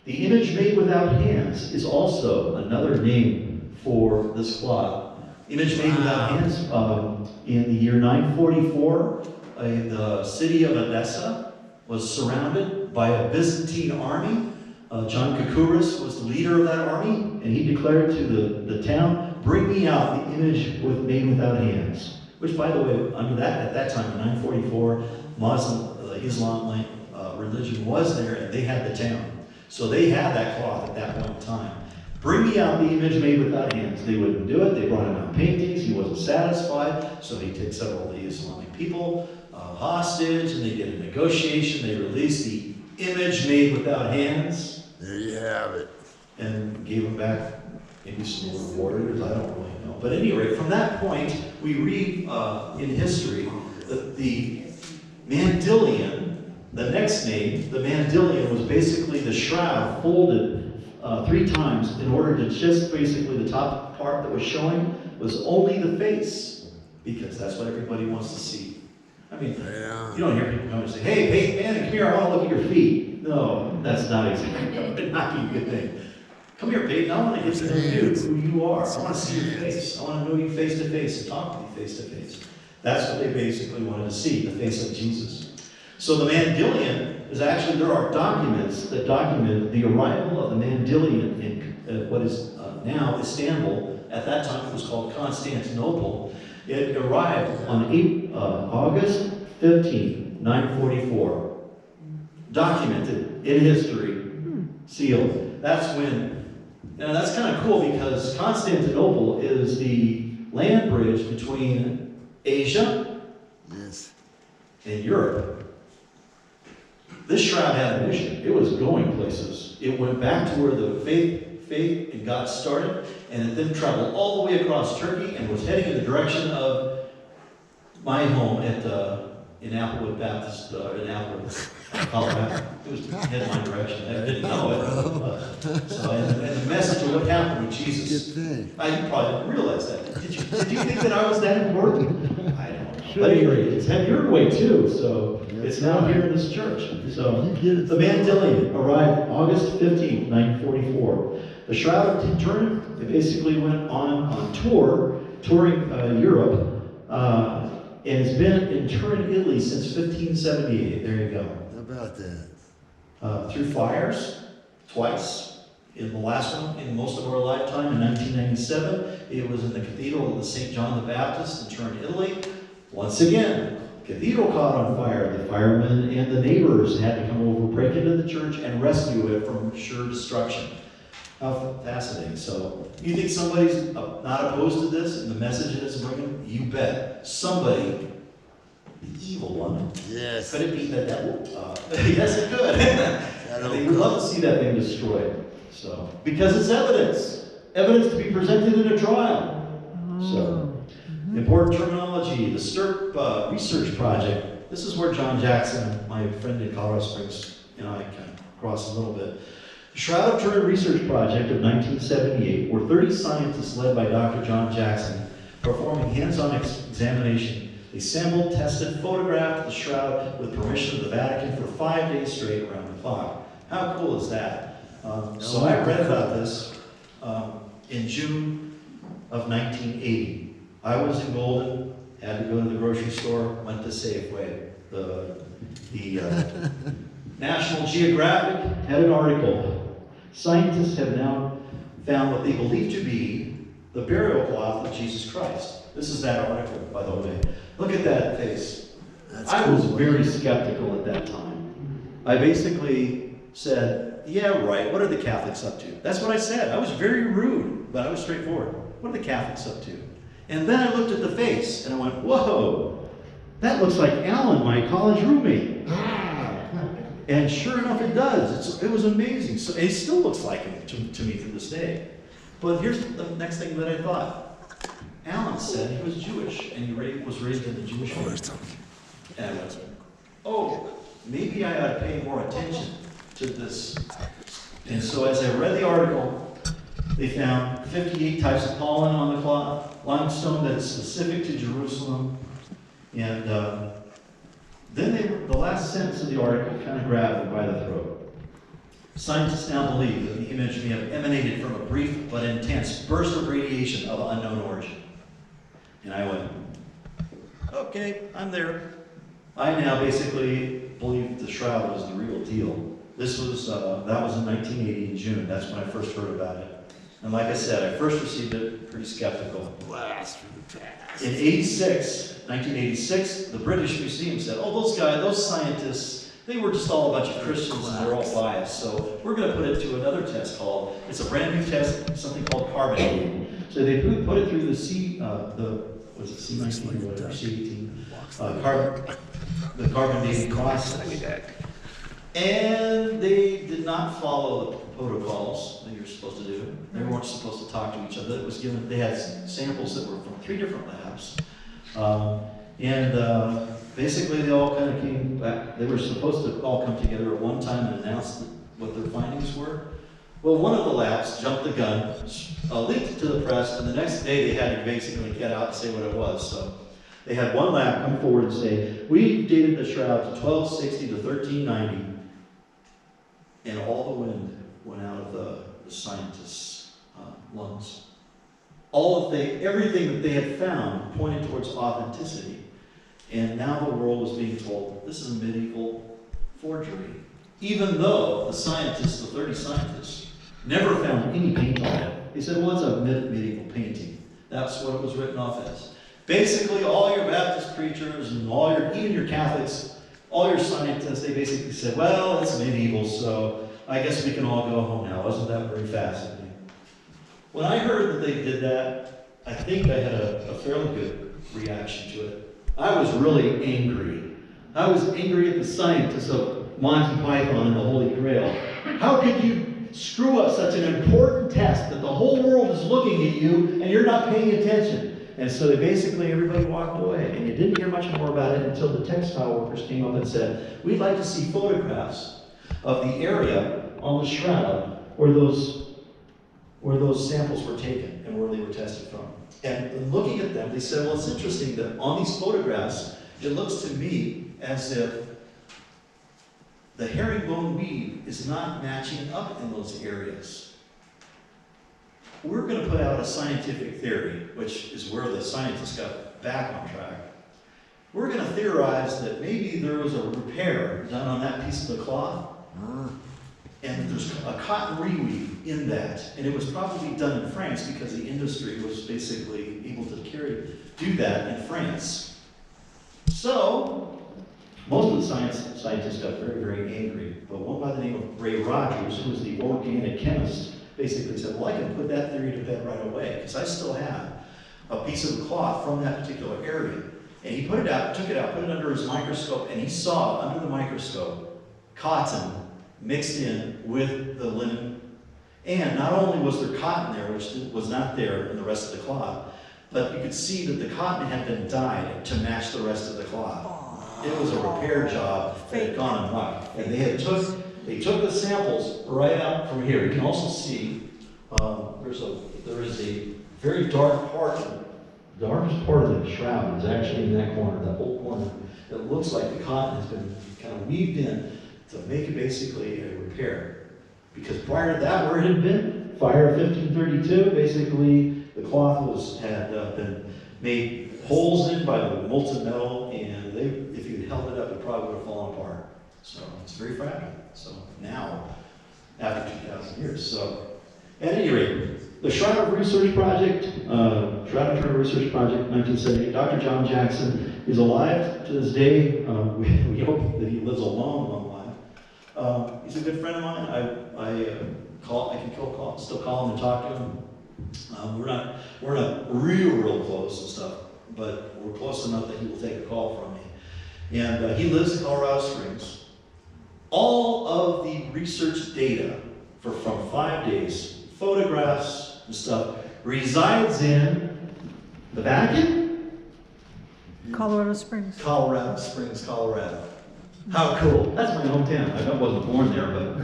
The image made without hands is also another name for this cloth. Image made without hands, in the year 944, the city of Edessa was surrounded by a Byzantine army. John Koukouris was the leader of that army, and he declared to the town, "Bring me out the image made without hands." Which, by the way, under that, at that time, in 944, Muslim, Islam religion was there, and they had the town. So they had that cloth at that point in time. Bring me out the image made without hands. They wouldn't do it. They brought him out paintings. He wasn't satisfied. So he took several of the Islamic people hostage, and they did a negotiation. They released the image made without hands. There you have it. And gave him back maybe some more warriors. I don't really know. But at any rate, from that point, we read in history that the Mandylion, the next name, the Mandylion, was basically the shroud folded 3 times in order to just basically the top part that was showing was only the face, because that's what everybody wants to see. I mean, Yeah. you don't hear people come and say, "Hey, Peyton Manning, come here, I want to look at your feet." No, that's not exactly not a good thing. Come here, Peyton, I want to get to know you, who you are. I want to see your face. I want to know you face to face and talk to you face to face. That's what they basically wanted to see, the face of Jesus. So the Mandylion is actually, there are documents that document the arrival of the Mandylion in what is now Istanbul. At that time it was called Constantinople. It arrived on August 15, 944. Documented in history, sealed. That's when, now that's kind of cool because Constantinople is the land bridge between Asia Yes. and Europe. This shroud had a mission. It was going places. It went back to where the faith in God started, and it then traveled all the way across Turkey and was heading in the direction of my home at in Applewood Baptist, in Applewood, Colorado. It was heading my direction. I didn't know it. So, and the message of what happened with Jesus. Good thing. You probably didn't realize that. Did you think that I was that important? I don't know. But anyway, it's headed your way too, so it's now here in this church. So the Mandylion arrived August 15th, 944. The Shroud of Turin, it basically went on tour, touring Europe, and it's been in Turin, Italy since 1578. There you go. How about that? Through fires, twice. In the last one, in most of our lifetime, in 1997, it was in the Cathedral of the St. John the Baptist in Turin, Italy. Once again, cathedral caught on fire. The firemen and the neighbors had to come over, break into the church, and rescue it from sure destruction. How fascinating. So, you think somebody's not opposed to this and the message that it's bringing? You bet. Somebody, the evil one, Yes. could it be the devil? Yes, it could. They would love to see that thing destroyed. So, because it's evidence. Evidence to be presented in a trial. So, important terminology, the STIRP research project. This is where John Jackson, my friend in Colorado Springs, and I kind of crossed a little bit. The Shroud of Turin Research Project of 1978, where 30 scientists led by Dr. John Jackson performing hands-on examination. They sampled, tested, photographed the shroud with permission of the Vatican for 5 days straight around the clock. How cool is that? So I read about this in June of 1980. I was in Golden, had to go to the grocery store, went to Safeway. The National Geographic had an article. Scientists have now found what they believe to be the burial cloth of Jesus Christ. This is that article, by the way. Look at that face. I was very skeptical at that time. I basically said, yeah, right, what are the Catholics up to? That's what I said. I was very rude, but I was straightforward. What are the Catholics up to? And then I looked at the face, and I went, whoa, that looks like Alan, my college roommate. And sure enough, it does. It was amazing. So it still looks like him to me to this day. But here's the next thing that I thought. Alan said he was Jewish, and he was raised in the Jewish family. And I went, oh, maybe I ought to pay more attention to this. And so as I read the article, they found 58 types of pollen on the cloth, limestone that is specific to Jerusalem, and then the last sentence of the article kind of grabbed me by the throat. Scientists now believe that the image may have emanated from a brief but intense burst of radiation of unknown origin. And I went, okay, I'm there. I now basically believe the shroud was the real deal. This was, that was in 1980 in June. That's when I first heard about it. And like I said, I first received it pretty skeptical. Blast from the past. In 1986, the British Museum said, oh, those guys, those scientists, they were just all a bunch of Christians and they're all biased. So we're going to put it to another test called, it's a brand new test, something called carbon dating. So they put it through the C19 or whatever, C18, the carbon dating process. And they did not follow the protocols that you're supposed to do. They weren't supposed to talk to each other. It was given, they had samples that were from 3 different labs. Basically they all kind of came back. They were supposed to all come together at one time and announce what their findings were. Well, one of the labs jumped the gun, leaked it to the press, and the next day they had to basically get out and say what it was. So they had one lab come forward and say, we dated the shroud to 1260 to 1390, and all the wind went out of the scientists' lungs. Everything that they had found pointed towards authenticity. And now the world was being told, this is a medieval forgery. Even though the scientists, the 30 scientists, never found any paint on it. They said, well, it's a medieval painting. That's what it was written off as. Basically, all your Baptist preachers and even your Catholics, all your scientists, they basically said, well, it's medieval, so I guess we can all go home now. Wasn't that very fascinating? When I heard that they did that, I think I had a fairly good reaction to it. I was really angry. I was angry at the scientists of Monty Python and the Holy Grail. How could you screw up such an important test that the whole world is looking at you and you're not paying attention? And so everybody walked away. And you didn't hear much more about it until the textile workers came up and said, we'd like to see photographs of the area on the shroud where those samples were taken and where they were tested from. And looking at them, they said, well, it's interesting that on these photographs, it looks to me as if the herringbone weave is not matching up in those areas. We're going to put out a scientific theory, which is where the scientists got back on track. We're going to theorize that maybe there was a repair done on that piece of the cloth, and there's a cotton reweave in that, and it was probably done in France because the industry was basically able to do that in France. So, most of the scientists got very, very angry, but one by the name of Ray Rogers, who was the organic chemist, basically said, well, I can put that theory to bed right away, because I still have a piece of cloth from that particular area. And he took it out, put it under his microscope, and he saw under the microscope cotton mixed in with the linen. And not only was there cotton there, which was not there in the rest of the cloth, but you could see that the cotton had been dyed to match the rest of the cloth. It was a repair job that had gone amok. And they took the samples right out from here. You can also see there is a very dark part. The darkest part of the shroud is actually in that corner, that whole corner. It looks like the cotton has been kind of weaved in to make it basically a repair. Because prior to that, where it had been, fire of 1532, basically the cloth had been made holes in by the molten metal, and if you had held it up, it probably would have fallen apart. So it's very fragile. So now, after 2,000 years. So at any rate, the Shroud of Research Project, Shroud of Turner Research Project, 1978. Dr. John Jackson is alive to this day. We hope that he lives a long, long life. He's a good friend of mine. I can still call him and talk to him. We're not real close and stuff, but we're close enough that he will take a call from me. And he lives in Colorado Springs. All of the research data from 5 days, photographs and stuff, resides in the Vatican? Colorado Springs. Colorado Springs, Colorado. How cool. That's my hometown. I wasn't born there, but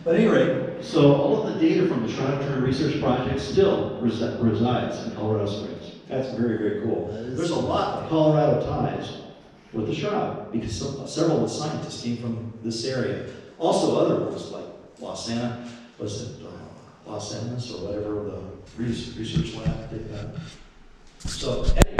But anyway, so all of the data from the Shroud of Turner Research Project still resides in Colorado Springs. That's very, very cool. There's a lot of Colorado ties with the Shroud because several of the scientists came from this area. Also other ones like Los Angeles, was it Los Angeles or whatever, the research lab they got. So anyway,